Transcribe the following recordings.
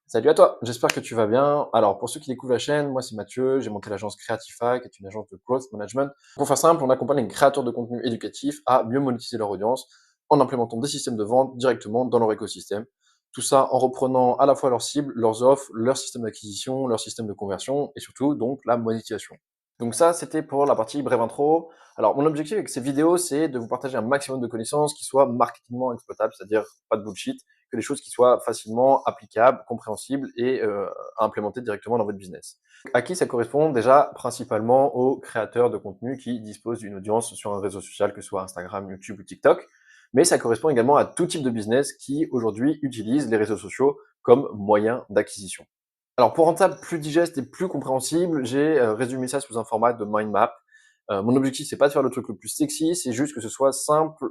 Salut à toi, j'espère que tu vas bien. Alors, pour ceux qui découvrent la chaîne, moi c'est Mathieu, j'ai monté l'agence Creatify, qui est une agence de growth management. Pour faire simple, on accompagne les créateurs de contenu éducatif à mieux monétiser leur audience en implémentant des systèmes de vente directement dans leur écosystème. Tout ça en reprenant à la fois leurs cibles, leurs offres, leur système d'acquisition, leur système de conversion et surtout donc la monétisation. Donc ça, c'était pour la partie brève intro. Alors, mon objectif avec ces vidéos, c'est de vous partager un maximum de connaissances qui soient marketingement exploitables, c'est-à-dire pas de bullshit, que des choses qui soient facilement applicables, compréhensibles et à implémenter directement dans votre business. À qui ça correspond? Déjà, principalement aux créateurs de contenu qui disposent d'une audience sur un réseau social, que ce soit Instagram, YouTube ou TikTok. Mais ça correspond également à tout type de business qui, aujourd'hui, utilise les réseaux sociaux comme moyen d'acquisition. Alors, pour rendre ça plus digeste et plus compréhensible, j'ai résumé ça sous un format de mind map. Mon objectif, c'est pas de faire le truc le plus sexy, c'est juste que ce soit simple,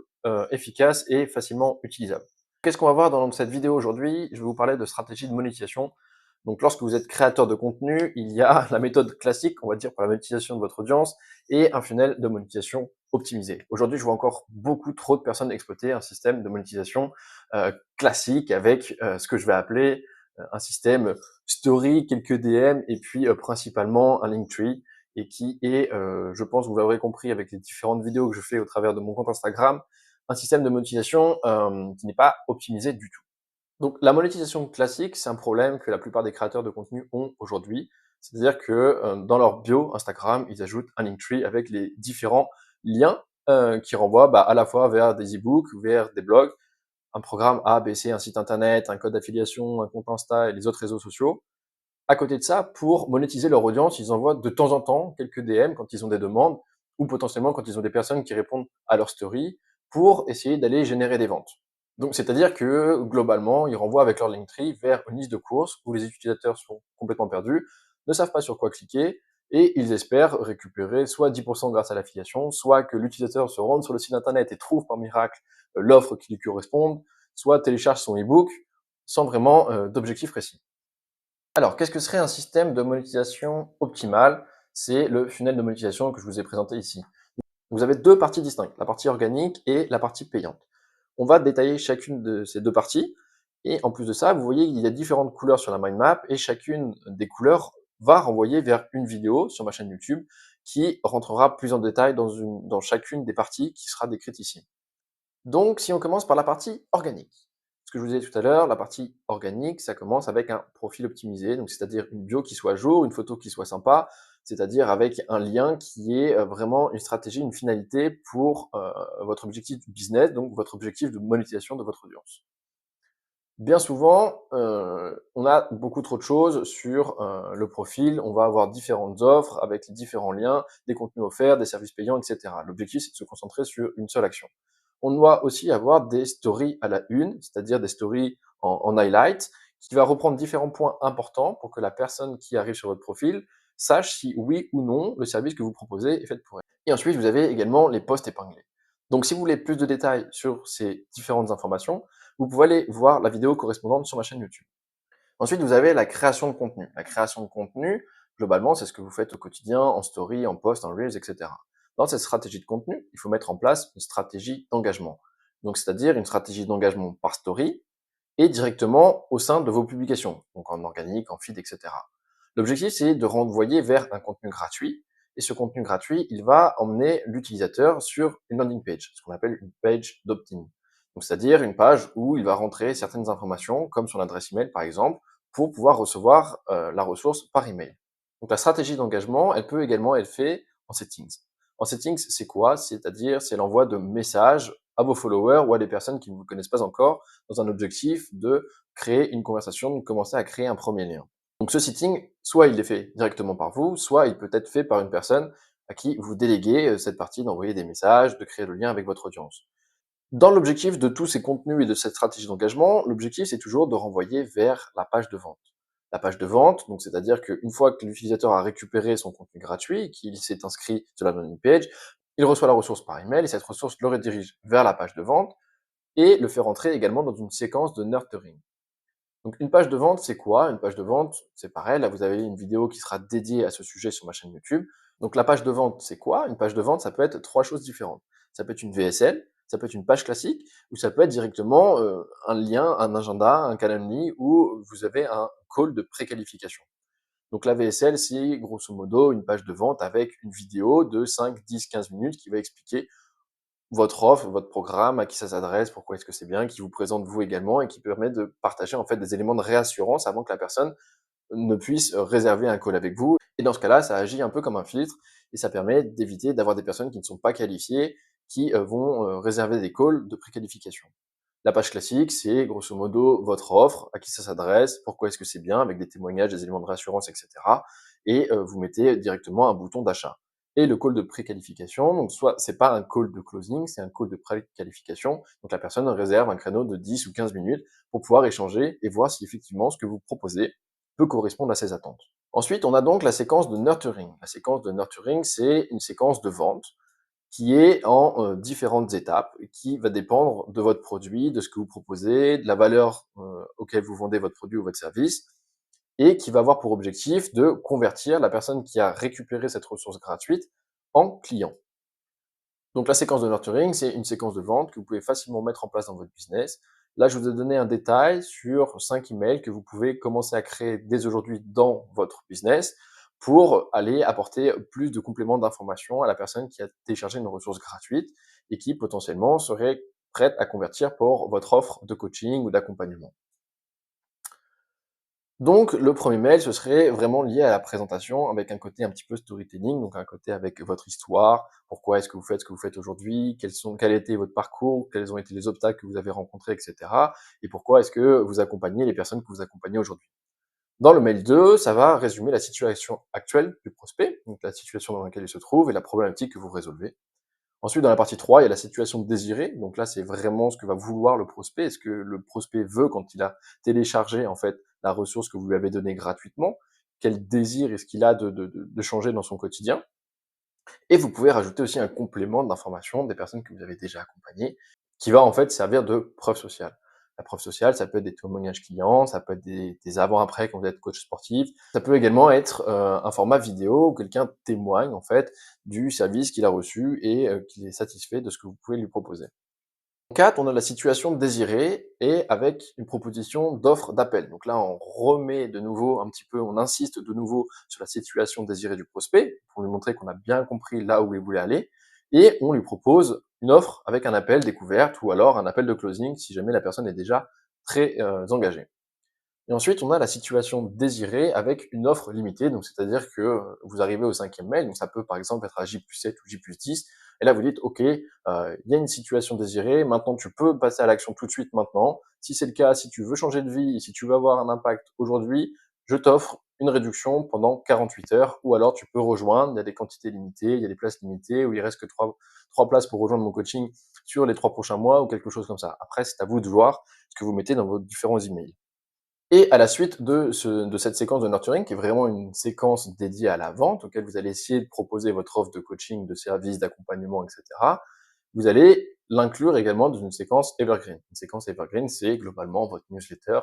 efficace et facilement utilisable. Qu'est-ce qu'on va voir dans cette vidéo aujourd'hui? Je vais vous parler de stratégie de monétisation. Donc, lorsque vous êtes créateur de contenu, il y a la méthode classique, on va dire, pour la monétisation de votre audience et un funnel de monétisation optimisé. Aujourd'hui, je vois encore beaucoup trop de personnes exploiter un système de monétisation classique avec ce que je vais appeler un système story, quelques DM et puis principalement un Linktree et qui est, je pense, vous l'aurez compris avec les différentes vidéos que je fais au travers de mon compte Instagram, un système de monétisation qui n'est pas optimisé du tout. Donc la monétisation classique, c'est un problème que la plupart des créateurs de contenu ont aujourd'hui. C'est-à-dire que dans leur bio Instagram, ils ajoutent un Linktree avec les différents liens qui renvoient à la fois vers des e-books, vers des blogs, un programme A, B, C, un site internet, un code d'affiliation, un compte Insta et les autres réseaux sociaux. À côté de ça, pour monétiser leur audience, ils envoient de temps en temps quelques DM quand ils ont des demandes ou potentiellement quand ils ont des personnes qui répondent à leur story pour essayer d'aller générer des ventes. Donc, c'est-à-dire que globalement, ils renvoient avec leur Linktree vers une liste de courses où les utilisateurs sont complètement perdus, ne savent pas sur quoi cliquer et ils espèrent récupérer soit 10% grâce à l'affiliation, soit que l'utilisateur se rende sur le site internet et trouve par miracle l'offre qui lui correspond, soit télécharge son e-book sans vraiment d'objectif précis. Alors, qu'est-ce que serait un système de monétisation optimal? C'est le funnel de monétisation que je vous ai présenté ici. Vous avez deux parties distinctes, la partie organique et la partie payante. On va détailler chacune de ces deux parties. Et en plus de ça, vous voyez qu'il y a différentes couleurs sur la mind map et chacune des couleurs va renvoyer vers une vidéo sur ma chaîne YouTube qui rentrera plus en détail dans chacune des parties qui sera décrite ici. Donc, si on commence par la partie organique. Ce que je vous disais tout à l'heure, la partie organique, ça commence avec un profil optimisé, donc c'est-à-dire une bio qui soit à jour, une photo qui soit sympa, c'est-à-dire avec un lien qui est vraiment une stratégie, une finalité pour votre objectif de business, donc votre objectif de monétisation de votre audience. Bien souvent, on a beaucoup trop de choses sur le profil, on va avoir différentes offres avec les différents liens, des contenus offerts, des services payants, etc. L'objectif, c'est de se concentrer sur une seule action. On doit aussi avoir des stories à la une, c'est-à-dire des stories en highlight, qui va reprendre différents points importants pour que la personne qui arrive sur votre profil sache si oui ou non le service que vous proposez est fait pour elle. Et ensuite, vous avez également les posts épinglés. Donc, si vous voulez plus de détails sur ces différentes informations, vous pouvez aller voir la vidéo correspondante sur ma chaîne YouTube. Ensuite, vous avez la création de contenu. La création de contenu, globalement, c'est ce que vous faites au quotidien, en story, en post, en reels, etc. Dans cette stratégie de contenu, il faut mettre en place une stratégie d'engagement. Donc, c'est-à-dire une stratégie d'engagement par story et directement au sein de vos publications, donc en organique, en feed, etc. L'objectif, c'est de renvoyer vers un contenu gratuit, et ce contenu gratuit, il va emmener l'utilisateur sur une landing page, ce qu'on appelle une page d'opt-in. Donc, c'est-à-dire une page où il va rentrer certaines informations, comme son adresse email par exemple, pour pouvoir recevoir la ressource par email. Donc, la stratégie d'engagement, elle peut également être faite en settings. En settings, c'est quoi? C'est-à-dire, c'est l'envoi de messages à vos followers ou à des personnes qui ne vous connaissent pas encore dans un objectif de créer une conversation, de commencer à créer un premier lien. Donc ce setting, soit il est fait directement par vous, soit il peut être fait par une personne à qui vous déléguez cette partie d'envoyer des messages, de créer le lien avec votre audience. Dans l'objectif de tous ces contenus et de cette stratégie d'engagement, l'objectif c'est toujours de renvoyer vers la page de vente. La page de vente, donc c'est-à-dire qu'une fois que l'utilisateur a récupéré son contenu gratuit, qu'il s'est inscrit sur la landing page, il reçoit la ressource par email et cette ressource le redirige vers la page de vente et le fait rentrer également dans une séquence de nurturing. Donc une page de vente, c'est quoi? Une page de vente, c'est pareil, là vous avez une vidéo qui sera dédiée à ce sujet sur ma chaîne YouTube. Donc la page de vente, c'est quoi? Une page de vente, ça peut être trois choses différentes. Ça peut être une VSL, Ça peut être une page classique ou ça peut être directement un lien, un agenda, un Calendly où vous avez un call de préqualification. Donc la VSL, c'est grosso modo une page de vente avec une vidéo de 5, 10, 15 minutes qui va expliquer votre offre, votre programme, à qui ça s'adresse, pourquoi est-ce que c'est bien, qui vous présente vous également et qui permet de partager en fait des éléments de réassurance avant que la personne ne puisse réserver un call avec vous. Et dans ce cas-là, ça agit un peu comme un filtre et ça permet d'éviter d'avoir des personnes qui ne sont pas qualifiées, qui vont réserver des calls de préqualification. La page classique, c'est grosso modo votre offre, à qui ça s'adresse, pourquoi est-ce que c'est bien, avec des témoignages, des éléments de rassurance, etc. Et vous mettez directement un bouton d'achat. Et le call de préqualification, donc soit c'est pas un call de closing, c'est un call de préqualification. Donc la personne réserve un créneau de 10 ou 15 minutes pour pouvoir échanger et voir si effectivement ce que vous proposez peut correspondre à ses attentes. Ensuite, on a donc la séquence de nurturing. La séquence de nurturing, c'est une séquence de vente qui est en différentes étapes, qui va dépendre de votre produit, de ce que vous proposez, de la valeur auquel vous vendez votre produit ou votre service, et qui va avoir pour objectif de convertir la personne qui a récupéré cette ressource gratuite en client. Donc la séquence de nurturing, c'est une séquence de vente que vous pouvez facilement mettre en place dans votre business. Là, je vous ai donné un détail sur 5 emails que vous pouvez commencer à créer dès aujourd'hui dans votre business pour aller apporter plus de compléments d'informations à la personne qui a téléchargé une ressource gratuite et qui potentiellement serait prête à convertir pour votre offre de coaching ou d'accompagnement. Donc, le premier mail, ce serait vraiment lié à la présentation avec un côté un petit peu storytelling, donc un côté avec votre histoire, pourquoi est-ce que vous faites ce que vous faites aujourd'hui, quel a été votre parcours, quels ont été les obstacles que vous avez rencontrés, etc. Et pourquoi est-ce que vous accompagnez les personnes que vous accompagnez aujourd'hui. Dans le mail 2, ça va résumer la situation actuelle du prospect, donc la situation dans laquelle il se trouve et la problématique que vous résolvez. Ensuite, dans la partie 3, il y a la situation désirée. Donc là, c'est vraiment ce que va vouloir le prospect. Est-ce que le prospect veut quand il a téléchargé en fait la ressource que vous lui avez donnée gratuitement? Quel désir est-ce qu'il a de changer dans son quotidien? Et vous pouvez rajouter aussi un complément d'information des personnes que vous avez déjà accompagnées, qui va en fait servir de preuve sociale. La preuve sociale, ça peut être des témoignages clients, ça peut être des avant-après quand vous êtes coach sportif, ça peut également être un format vidéo où quelqu'un témoigne en fait du service qu'il a reçu et qu'il est satisfait de ce que vous pouvez lui proposer. En 4, on a la situation désirée et avec une proposition d'offre d'appel. Donc là, on remet de nouveau un petit peu, on insiste de nouveau sur la situation désirée du prospect pour lui montrer qu'on a bien compris là où il voulait aller et on lui propose une offre avec un appel découverte ou alors un appel de closing si jamais la personne est déjà très engagée. Et ensuite, on a la situation désirée avec une offre limitée, donc c'est-à-dire que vous arrivez au 5e mail, donc ça peut par exemple être à J+7 ou J+10, et là vous dites, OK, il y a une situation désirée, maintenant tu peux passer à l'action tout de suite maintenant. Si c'est le cas, si tu veux changer de vie, si tu veux avoir un impact aujourd'hui, je t'offre une réduction pendant 48 heures, ou alors tu peux rejoindre, il y a des quantités limitées, il y a des places limitées, où il reste que 3 places pour rejoindre mon coaching sur les 3 prochains mois, ou quelque chose comme ça. Après, c'est à vous de voir ce que vous mettez dans vos différents emails. Et à la suite de cette séquence de nurturing, qui est vraiment une séquence dédiée à la vente, auquel vous allez essayer de proposer votre offre de coaching, de service, d'accompagnement, etc., vous allez l'inclure également dans une séquence evergreen. Une séquence evergreen, c'est globalement votre newsletter,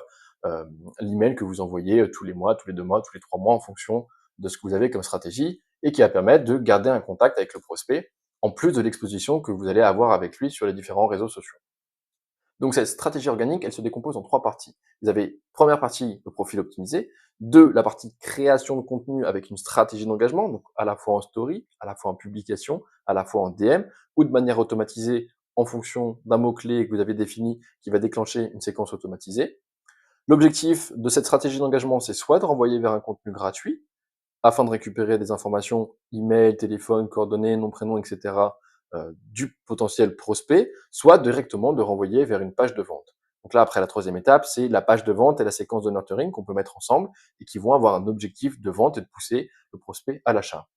l'email que vous envoyez tous les mois, tous les 2 mois, tous les 3 mois, en fonction de ce que vous avez comme stratégie, et qui va permettre de garder un contact avec le prospect, en plus de l'exposition que vous allez avoir avec lui sur les différents réseaux sociaux. Donc cette stratégie organique, elle se décompose en 3 parties. Vous avez première partie, le profil optimisé, 2, la partie création de contenu avec une stratégie d'engagement, donc à la fois en story, à la fois en publication, à la fois en DM, ou de manière automatisée en fonction d'un mot-clé que vous avez défini qui va déclencher une séquence automatisée. L'objectif de cette stratégie d'engagement, c'est soit de renvoyer vers un contenu gratuit, afin de récupérer des informations, email, téléphone, coordonnées, nom, prénom, etc., du potentiel prospect, soit directement de renvoyer vers une page de vente. Donc là, après la troisième étape, c'est la page de vente et la séquence de nurturing qu'on peut mettre ensemble et qui vont avoir un objectif de vente et de pousser le prospect à l'achat.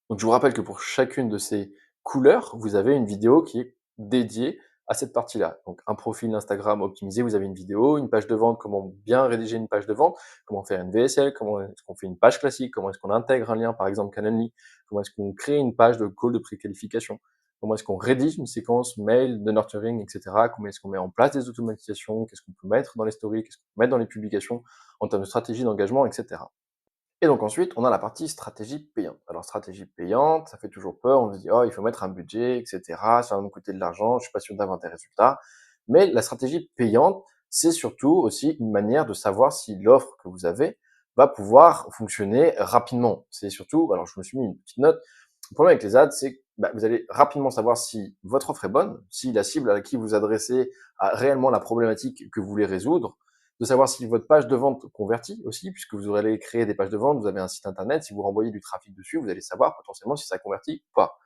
Donc je vous rappelle que pour chacune de ces couleurs, vous avez une vidéo qui est dédiée à cette partie-là. Donc un profil Instagram optimisé, vous avez une vidéo, une page de vente, comment bien rédiger une page de vente, comment faire une VSL, comment est-ce qu'on fait une page classique, comment est-ce qu'on intègre un lien, par exemple Calendly, comment est-ce qu'on crée une page de call de préqualification, comment est-ce qu'on rédige une séquence mail de nurturing, etc. Comment est-ce qu'on met en place des automatisations, qu'est-ce qu'on peut mettre dans les stories, qu'est-ce qu'on peut mettre dans les publications en termes de stratégie d'engagement, etc. Et donc ensuite, on a la partie stratégie payante. Alors stratégie payante, ça fait toujours peur, on se dit: «Oh, il faut mettre un budget et cetera, ça va me coûter de l'argent, je suis pas sûr d'avoir des résultats». Mais la stratégie payante, c'est surtout aussi une manière de savoir si l'offre que vous avez va pouvoir fonctionner rapidement. C'est surtout, alors je me suis mis une petite note, le problème avec les ads, c'est que vous allez rapidement savoir si votre offre est bonne, si la cible à qui vous adressez a réellement la problématique que vous voulez résoudre, de savoir si votre page de vente convertit aussi, puisque vous aurez créé des pages de vente, vous avez un site internet, si vous renvoyez du trafic dessus, vous allez savoir potentiellement si ça convertit ou pas.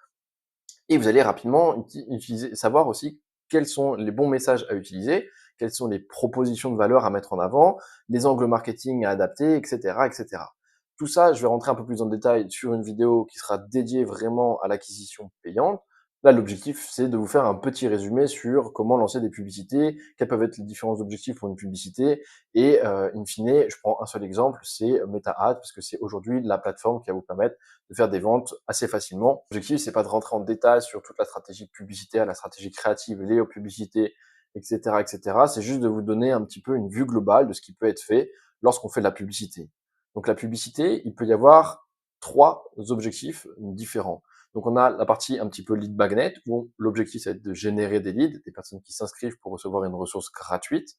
Et vous allez rapidement savoir aussi quels sont les bons messages à utiliser, quelles sont les propositions de valeur à mettre en avant, les angles marketing à adapter, etc., etc. Tout ça, je vais rentrer un peu plus en détail sur une vidéo qui sera dédiée vraiment à l'acquisition payante. Là, l'objectif, c'est de vous faire un petit résumé sur comment lancer des publicités, quels peuvent être les différents objectifs pour une publicité, et in fine, je prends un seul exemple, c'est Meta Ads, parce que c'est aujourd'hui la plateforme qui va vous permettre de faire des ventes assez facilement. L'objectif, c'est pas de rentrer en détail sur toute la stratégie publicitaire, la stratégie créative, les publicités, etc., etc. C'est juste de vous donner un petit peu une vue globale de ce qui peut être fait lorsqu'on fait de la publicité. Donc la publicité, il peut y avoir 3 objectifs différents. Donc on a la partie un petit peu lead magnet, où l'objectif, c'est de générer des leads, des personnes qui s'inscrivent pour recevoir une ressource gratuite.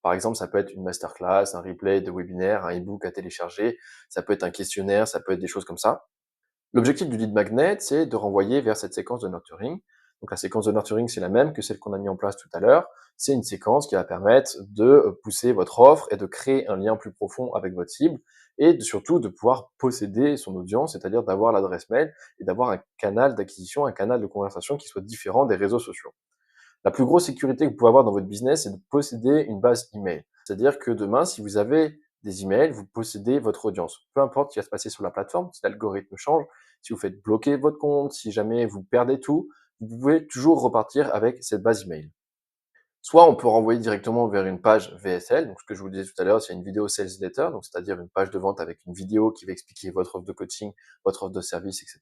Par exemple, ça peut être une masterclass, un replay de webinaire, un e-book à télécharger, ça peut être un questionnaire, ça peut être des choses comme ça. L'objectif du lead magnet, c'est de renvoyer vers cette séquence de nurturing. Donc la séquence de nurturing, c'est la même que celle qu'on a mis en place tout à l'heure. C'est une séquence qui va permettre de pousser votre offre et de créer un lien plus profond avec votre cible et surtout de pouvoir posséder son audience, c'est-à-dire d'avoir l'adresse mail et d'avoir un canal d'acquisition, un canal de conversation qui soit différent des réseaux sociaux. La plus grosse sécurité que vous pouvez avoir dans votre business, c'est de posséder une base email. C'est-à-dire que demain, si vous avez des emails, vous possédez votre audience. Peu importe ce qui va se passer sur la plateforme, si l'algorithme change, si vous faites bloquer votre compte, si jamais vous perdez tout, vous pouvez toujours repartir avec cette base email. Soit on peut renvoyer directement vers une page VSL, donc ce que je vous disais tout à l'heure, c'est une vidéo sales letter, donc c'est-à-dire une page de vente avec une vidéo qui va expliquer votre offre de coaching, votre offre de service, etc.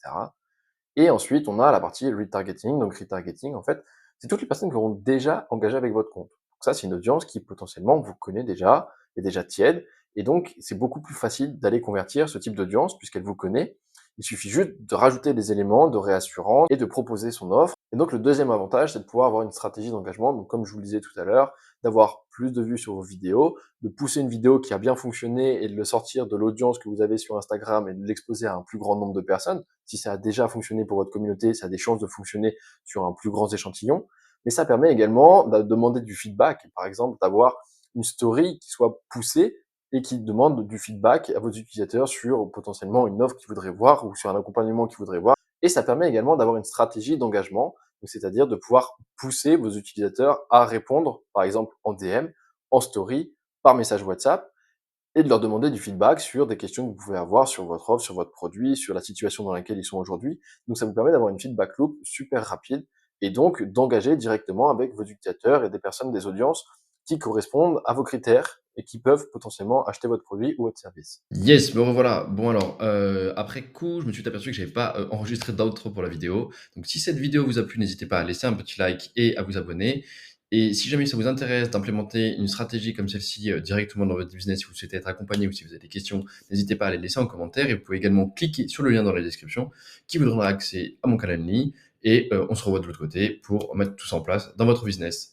Et ensuite, on a la partie retargeting. Donc retargeting, en fait, c'est toutes les personnes qui auront déjà engagé avec votre compte. Donc ça, c'est une audience qui potentiellement vous connaît déjà, est déjà tiède, et donc c'est beaucoup plus facile d'aller convertir ce type d'audience puisqu'elle vous connaît. Il suffit juste de rajouter des éléments de réassurance et de proposer son offre. Et donc le deuxième avantage, c'est de pouvoir avoir une stratégie d'engagement. Donc comme je vous le disais tout à l'heure, d'avoir plus de vues sur vos vidéos, de pousser une vidéo qui a bien fonctionné et de le sortir de l'audience que vous avez sur Instagram et de l'exposer à un plus grand nombre de personnes. Si ça a déjà fonctionné pour votre communauté, ça a des chances de fonctionner sur un plus grand échantillon. Mais ça permet également de demander du feedback. Par exemple, d'avoir une story qui soit poussée et qui demande du feedback à vos utilisateurs sur potentiellement une offre qu'ils voudraient voir ou sur un accompagnement qu'ils voudraient voir. Et ça permet également d'avoir une stratégie d'engagement, c'est-à-dire de pouvoir pousser vos utilisateurs à répondre, par exemple en DM, en story, par message WhatsApp, et de leur demander du feedback sur des questions que vous pouvez avoir sur votre offre, sur votre produit, sur la situation dans laquelle ils sont aujourd'hui. Donc ça vous permet d'avoir une feedback loop super rapide et donc d'engager directement avec vos utilisateurs et des personnes, des audiences qui correspondent à vos critères et qui peuvent potentiellement acheter votre produit ou votre service. Yes, me revoilà. Bon alors, après coup, je me suis aperçu que j'avais pas, enregistré d'outro pour la vidéo. Donc si cette vidéo vous a plu, n'hésitez pas à laisser un petit like et à vous abonner. Et si jamais ça vous intéresse d'implémenter une stratégie comme celle-ci, directement dans votre business, si vous souhaitez être accompagné ou si vous avez des questions, n'hésitez pas à les laisser en commentaire et vous pouvez également cliquer sur le lien dans la description qui vous donnera accès à mon canal en ligne et on se revoit de l'autre côté pour mettre tout ça en place dans votre business.